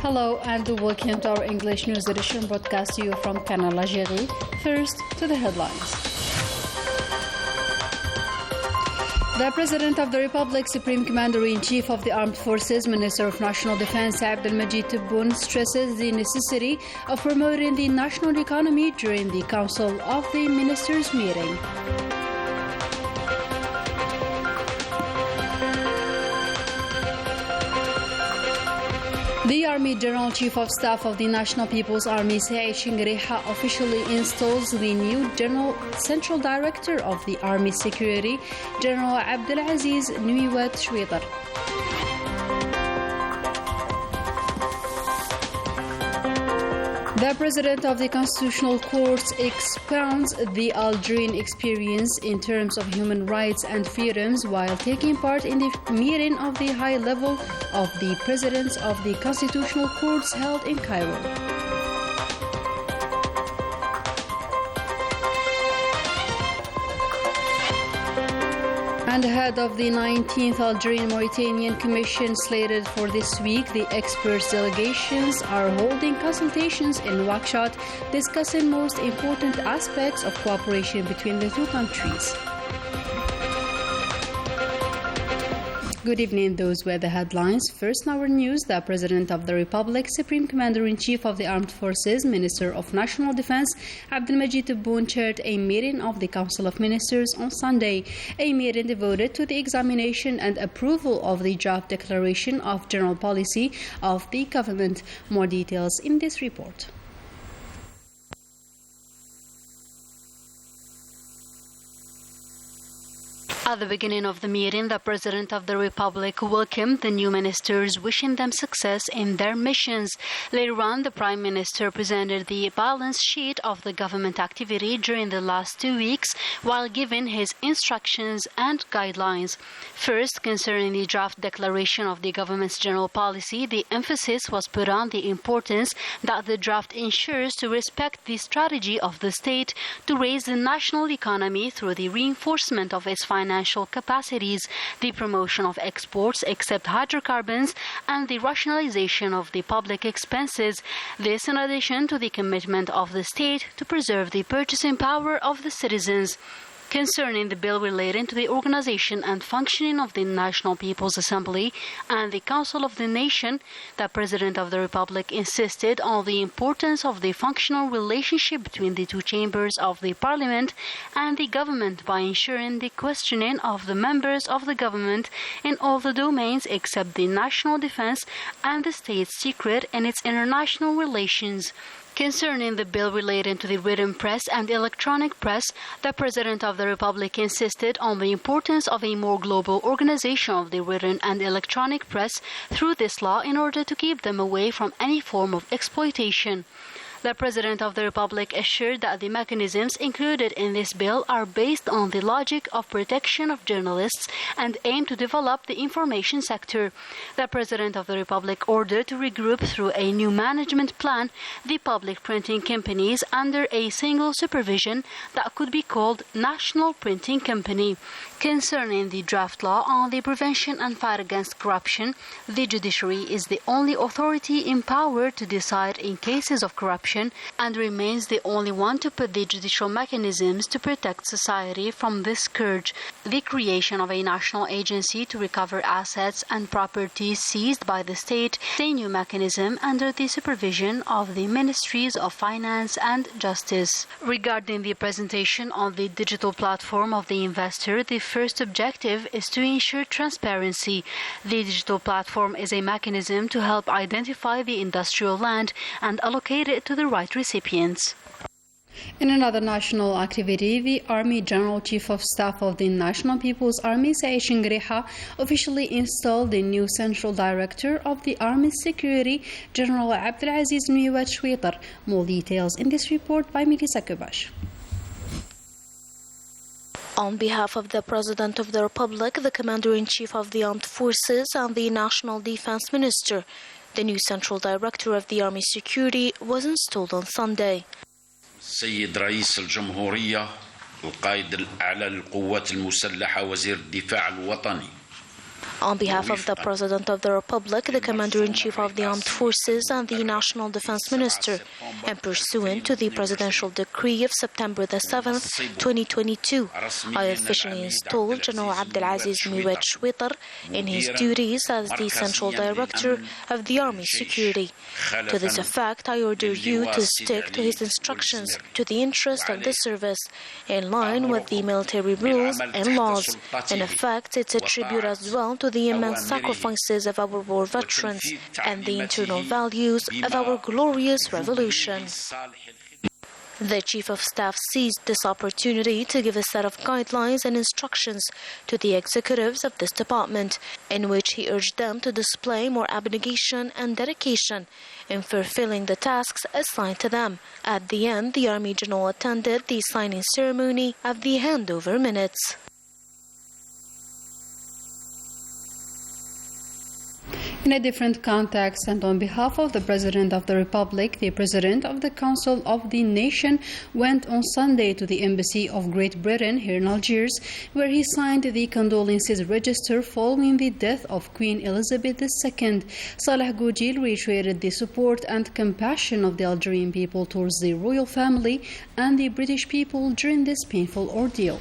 Hello and welcome to our English news edition broadcast to you from Canal, Algérie. First, to the headlines. The President of the Republic, Supreme Commander-in-Chief of the Armed Forces, Minister of National Defense Abdelmajid Tebboune stresses the necessity of promoting the national economy during the Council of the Ministers meeting. The Army General Chief of Staff of the National People's Army, Saeed Shingriha, officially installs the new Central Director of the Army Security, General Abdelaziz Nuiwat Shwitar. The President of the Constitutional Court expounds the Algerian experience in terms of human rights and freedoms while taking part in the meeting of the high level of the Presidents of the Constitutional Courts held in Cairo. And ahead of the 19th Algerian-Mauritanian Commission slated for this week, the experts delegations are holding consultations in Nouakchott discussing most important aspects of cooperation between the two countries. Good evening, those were the headlines. First in our news, the President of the Republic, Supreme Commander-in-Chief of the Armed Forces, Minister of National Defense, Abdelmajid Tebboune chaired a meeting of the Council of Ministers on Sunday, a meeting devoted to the examination and approval of the draft declaration of general policy of the government. More details in this report. At the beginning of the meeting, the President of the Republic welcomed the new ministers, wishing them success in their missions. Later on, the Prime Minister presented the balance sheet of the government activity during the last 2 weeks while giving his instructions and guidelines. First, concerning the draft declaration of the government's general policy, the emphasis was put on the importance that the draft ensures to respect the strategy of the state to raise the national economy through the reinforcement of its financial capacities, the promotion of exports except hydrocarbons, and the rationalization of the public expenses. This in addition to the commitment of the state to preserve the purchasing power of the citizens. Concerning the bill relating to the organization and functioning of the National People's Assembly and the Council of the Nation, the President of the Republic insisted on the importance of the functional relationship between the two chambers of the Parliament and the government by ensuring the questioning of the members of the government in all the domains except the national defense and the state secret and its international relations. Concerning the bill relating to the written press and electronic press, the President of the Republic insisted on the importance of a more global organization of the written and electronic press through this law in order to keep them away from any form of exploitation. The President of the Republic assured that the mechanisms included in this bill are based on the logic of protection of journalists and aim to develop the information sector. The President of the Republic ordered to regroup through a new management plan the public printing companies under a single supervision that could be called National Printing Company. Concerning the draft law on the prevention and fight against corruption, the judiciary is the only authority empowered to decide in cases of corruption and remains the only one to put the judicial mechanisms to protect society from this scourge. The creation of a national agency to recover assets and property seized by the state is a new mechanism under the supervision of the Ministries of Finance and Justice. Regarding the presentation on the digital platform of the investor, the first objective is to ensure transparency. The digital platform is a mechanism to help identify the industrial land and allocate it to the right recipients. In another national activity, the Army General Chief of Staff of the National People's Army, Saeed Shingriha, officially installed the new Central Director of the Army Security, General Abdelaziz Nuiwat Shwitar. More details in this report by Melissa Kubash. On behalf of the President of the Republic, the Commander-in-Chief of the Armed Forces and the National Defense Minister, the new Central Director of the Army Security was installed on Sunday. السيد رئيس الجمهورية القائد الأعلى للقوات المسلحة وزير الدفاع الوطني On behalf of the President of the Republic, the Commander-in-Chief of the Armed Forces and the National Defense Minister, and pursuant to the Presidential Decree of September the 7th, 2022, I officially installed General Abdelaziz Miwed Shwitar in his duties as the Central Director of the Army Security. To this effect, I order you to stick to his instructions to the interest of the service, in line with the military rules and laws. In effect, it's a tribute as well to the immense sacrifices of our war veterans and the internal values of our glorious revolution. The Chief of Staff seized this opportunity to give a set of guidelines and instructions to the executives of this department, in which he urged them to display more abnegation and dedication in fulfilling the tasks assigned to them. At the end, the Army General attended the signing ceremony of the handover minutes. In a different context, and on behalf of the President of the Republic, the President of the Council of the Nation went on Sunday to the Embassy of Great Britain here in Algiers, where he signed the condolences register following the death of Queen Elizabeth II. Saleh Goujil reiterated the support and compassion of the Algerian people towards the royal family and the British people during this painful ordeal.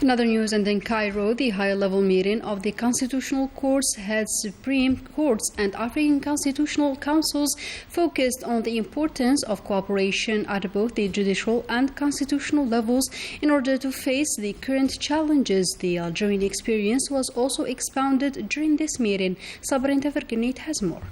In other news, and in Cairo, the high-level meeting of the Constitutional Court's head Supreme Courts and African Constitutional Councils focused on the importance of cooperation at both the judicial and constitutional levels in order to face the current challenges. The Algerian experience was also expounded during this meeting. Sabrin Tafarkinit has more.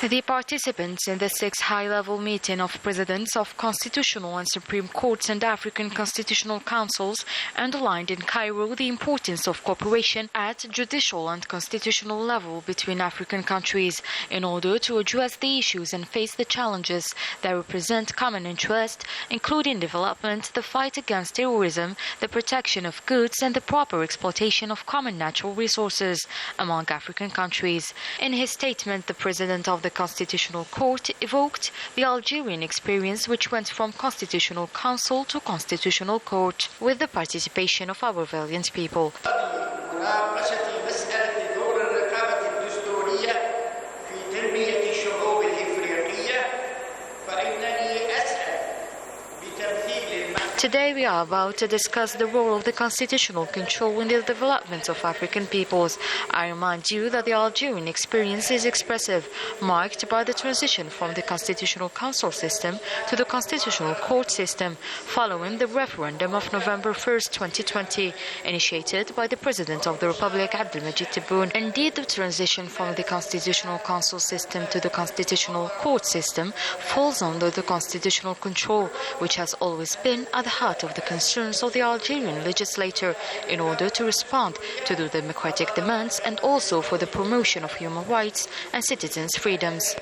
The participants in the sixth high-level meeting of presidents of constitutional and Supreme Courts and African Constitutional Councils underlined in Cairo the importance of cooperation at judicial and constitutional level between African countries in order to address the issues and face the challenges that represent common interest, including development, the fight against terrorism, the protection of goods, and the proper exploitation of common natural resources among African countries. In his statement, the President of the Constitutional Court evoked the Algerian experience, which went from Constitutional Council to Constitutional Court, with the participation of our valiant people. Today we are about to discuss the role of the constitutional control in the development of African peoples. I remind you that the Algerian experience is expressive, marked by the transition from the Constitutional Council system to the Constitutional Court system, following the referendum of November 1st, 2020, initiated by the President of the Republic, Abdelmajid Tebboune. Indeed, the transition from the Constitutional Council system to the Constitutional Court system falls under the constitutional control, which has always been at the heart of the concerns of the Algerian legislature in order to respond to the democratic demands and also for the promotion of human rights and citizens' freedoms.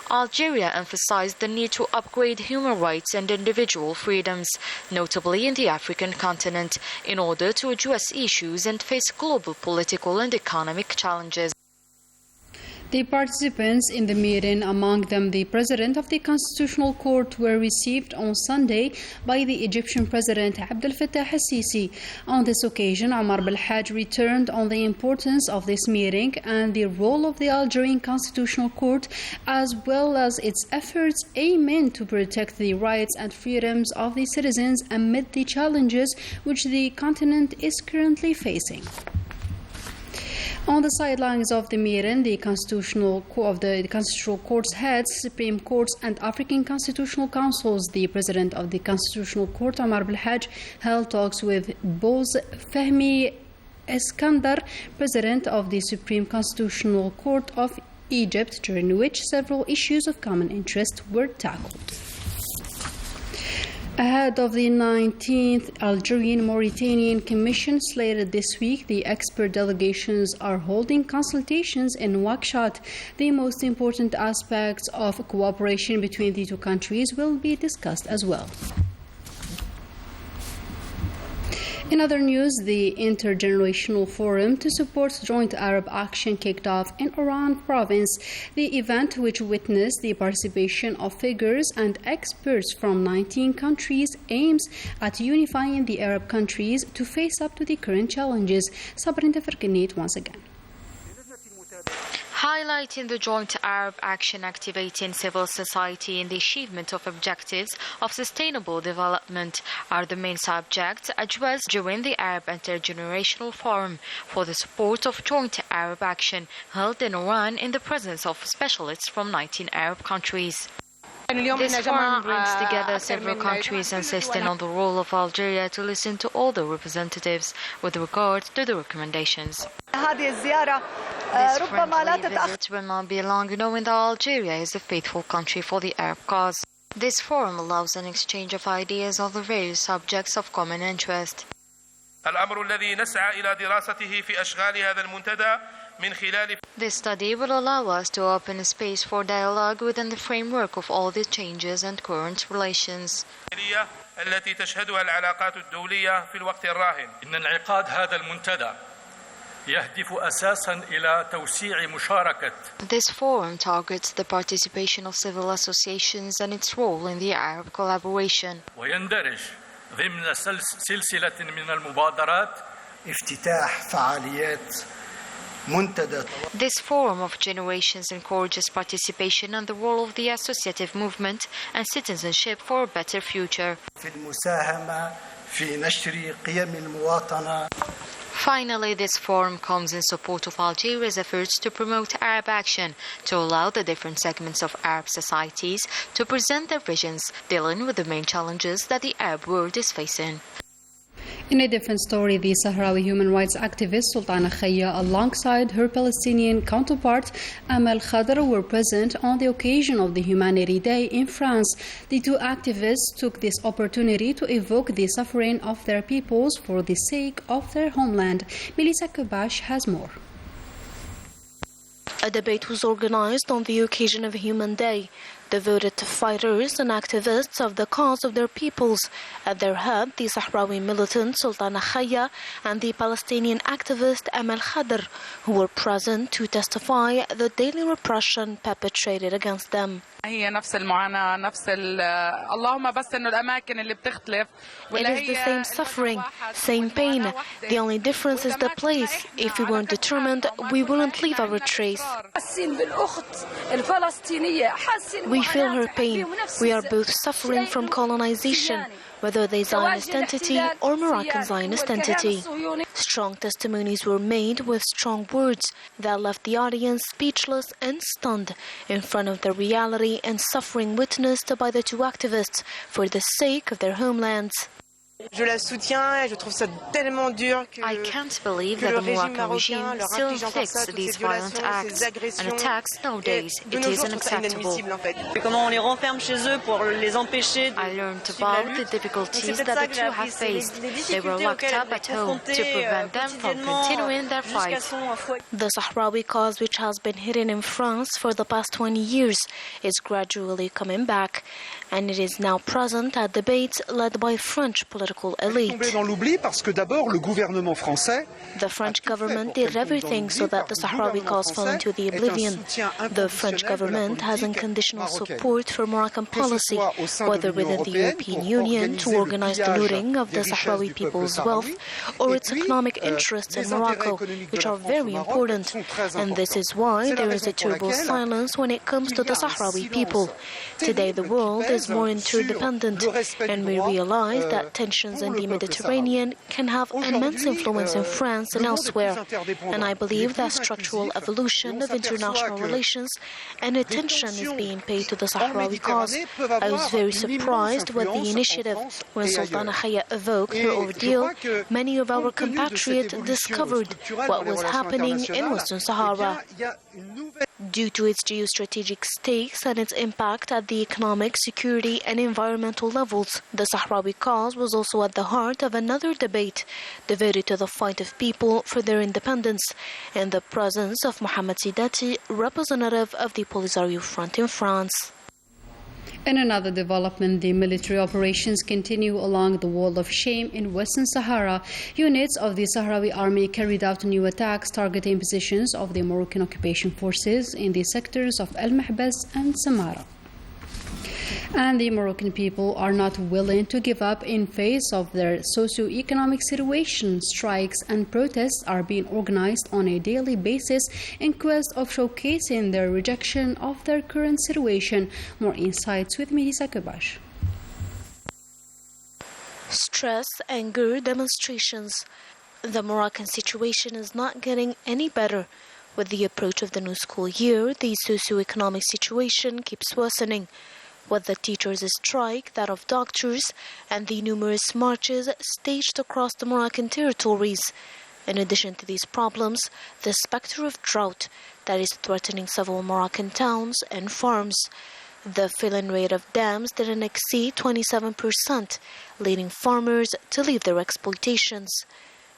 Algeria emphasized the need to upgrade human rights and individual freedoms, notably in the African continent, in order to address issues and face global political and economic challenges. The participants in the meeting, among them the President of the Constitutional Court, were received on Sunday by the Egyptian President Abdel Fattah al-Sisi. On this occasion, Omar Belhaj returned on the importance of this meeting and the role of the Algerian Constitutional Court, as well as its efforts aimed to protect the rights and freedoms of the citizens amid the challenges which the continent is currently facing. On the sidelines of the meeting, the Constitutional Court's heads, Supreme Courts and African Constitutional Councils, the President of the Constitutional Court, Omar Belhaj, held talks with both Fahmi Eskandar, President of the Supreme Constitutional Court of Egypt, during which several issues of common interest were tackled. Ahead of the 19th Algerian-Mauritanian Commission slated this week, the expert delegations are holding consultations in Nouakchott. The most important aspects of cooperation between the two countries will be discussed as well. In other news, the Intergenerational Forum to support joint Arab action kicked off in Oran province. The event, which witnessed the participation of figures and experts from 19 countries, aims at unifying the Arab countries to face up to the current challenges. Sabrin Teferkinit once again. Highlighting the joint Arab action activating civil society in the achievement of objectives of sustainable development are the main subjects addressed during the Arab Intergenerational Forum for the support of joint Arab action held in Iran in the presence of specialists from 19 Arab countries. This forum brings together several countries insisting on the role of Algeria to listen to all the representatives with regard to the recommendations. This friendly visit will not be long, knowing that Algeria is a faithful country for the Arab cause. This forum allows an exchange of ideas on the various subjects of common interest. This study will allow us to open a space for dialogue within the framework of all the changes and current relations. التي تشهدها العلاقات الدولية في الوقت الراهن. إن انعقاد هذا المنتدى يهدف أساساً إلى توسيع مشاركة. This forum targets the participation of civil associations and its role in the Arab collaboration. ويندرج ضمن سلسلة من المبادرات افتتاح فعاليات منتدى. This forum of generations encourages participation and the role of the associative movement and citizenship for a better future. في المساهمة في نشر قيم المواطنة. Finally, this forum comes in support of Algeria's efforts to promote Arab action, to allow the different segments of Arab societies to present their visions, dealing with the main challenges that the Arab world is facing. In a different story, the Sahrawi human rights activist Sultana Khaya, alongside her Palestinian counterpart Amal Khadr, were present on the occasion of the Humanity Day in France. The two activists took this opportunity to evoke the suffering of their peoples for the sake of their homeland. Melissa Kubash has more. A debate was organized on the occasion of Human Day, devoted to fighters and activists of the cause of their peoples. At their head, the Sahrawi militant Sultana Khaya and the Palestinian activist Amal Khadr, who were present to testify the daily repression perpetrated against them. هي نفس المعاناة نفس اللهم بس إنه الأماكن اللي بتختلف. It is the same suffering, same pain. The only difference is the place. If we weren't determined, we wouldn't leave our trace. We feel her pain. We are both suffering from colonization, whether they Zionist entity or Moroccan Zionist entity. Strong testimonies were made with strong words that left the audience speechless and stunned in front of the reality and suffering witnessed by the two activists for the sake of their homelands. Je la soutiens et je trouve ça tellement dur que I can't believe that the Moroccan regime still inflicts these violent acts and attacks nowadays. It is unacceptable. Comment on les renferme chez eux pour les empêcher de I learned about the difficulties that the two have faced. They were locked up at home to prevent them from continuing their fight. The Sahrawi cause, which has been hidden in France for the past 20 years, is gradually coming back, and it is now present at debates led by French political elite. The French government did everything so that the Sahrawi cause fell into the oblivion. The French government has unconditional support for Moroccan policy, whether within the European Union to organize the looting of the Sahrawi people's wealth, or its economic interests in Morocco, which are very important. And this is why there is a terrible silence when it comes to the Sahrawi people. Today the world is more interdependent, and we realize that tensions in the Mediterranean can have immense influence in France and elsewhere. And I believe that structural evolution of international relations and attention is being paid to the Sahrawi cause. I was very surprised with the initiative. When Sultana Khaya evoked her ordeal, many of our compatriots discovered what was happening in Western Sahara. Due to its geostrategic stakes and its impact at the economic, security and environmental levels, the Sahrawi cause was also at the heart of another debate devoted to the fight of people for their independence, in the presence of Mohamed Sidati, representative of the Polisario Front in France. In another development, the military operations continue along the Wall of Shame in Western Sahara. Units of the Sahrawi army carried out new attacks targeting positions of the Moroccan occupation forces in the sectors of El Mahbas and Samara. And the Moroccan people are not willing to give up in face of their socio-economic situation. Strikes and protests are being organized on a daily basis in quest of showcasing their rejection of their current situation. More insights with Melissa Kubash. Stress, anger, demonstrations. The Moroccan situation is not getting any better. With the approach of the new school year, the socio-economic situation keeps worsening. With the teachers' strike, that of doctors, and the numerous marches staged across the Moroccan territories. In addition to these problems, the specter of drought that is threatening several Moroccan towns and farms. The filling rate of dams didn't exceed 27%, leading farmers to leave their exploitations.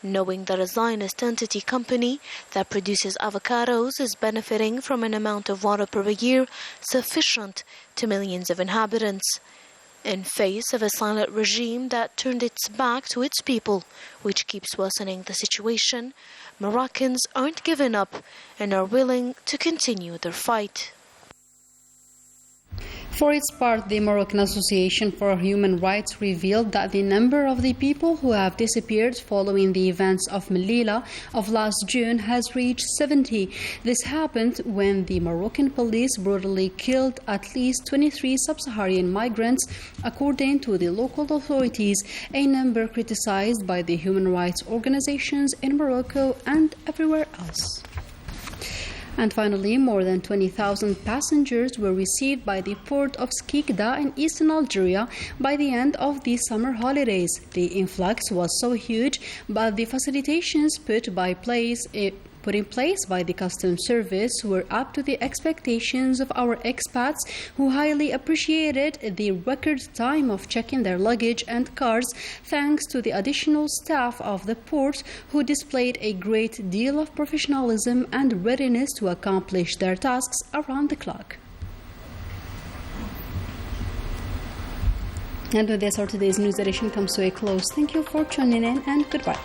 Knowing that a Zionist entity company that produces avocados is benefiting from an amount of water per year sufficient to millions of inhabitants. In face of a silent regime that turned its back to its people, which keeps worsening the situation, Moroccans aren't giving up and are willing to continue their fight. For its part, the Moroccan Association for Human Rights revealed that the number of the people who have disappeared following the events of Melilla of last June has reached 70. This happened when the Moroccan police brutally killed at least 23 sub-Saharan migrants, according to the local authorities, a number criticized by the human rights organizations in Morocco and everywhere else. And finally, more than 20,000 passengers were received by the port of Skikda in eastern Algeria by the end of the summer holidays. The influx was so huge, but the facilitations put in place by the customs service were up to the expectations of our expats, who highly appreciated the record time of checking their luggage and cars, thanks to the additional staff of the port, who displayed a great deal of professionalism and readiness to accomplish their tasks around the clock. And with this, our today's news edition comes to a close. Thank you for tuning in, and goodbye.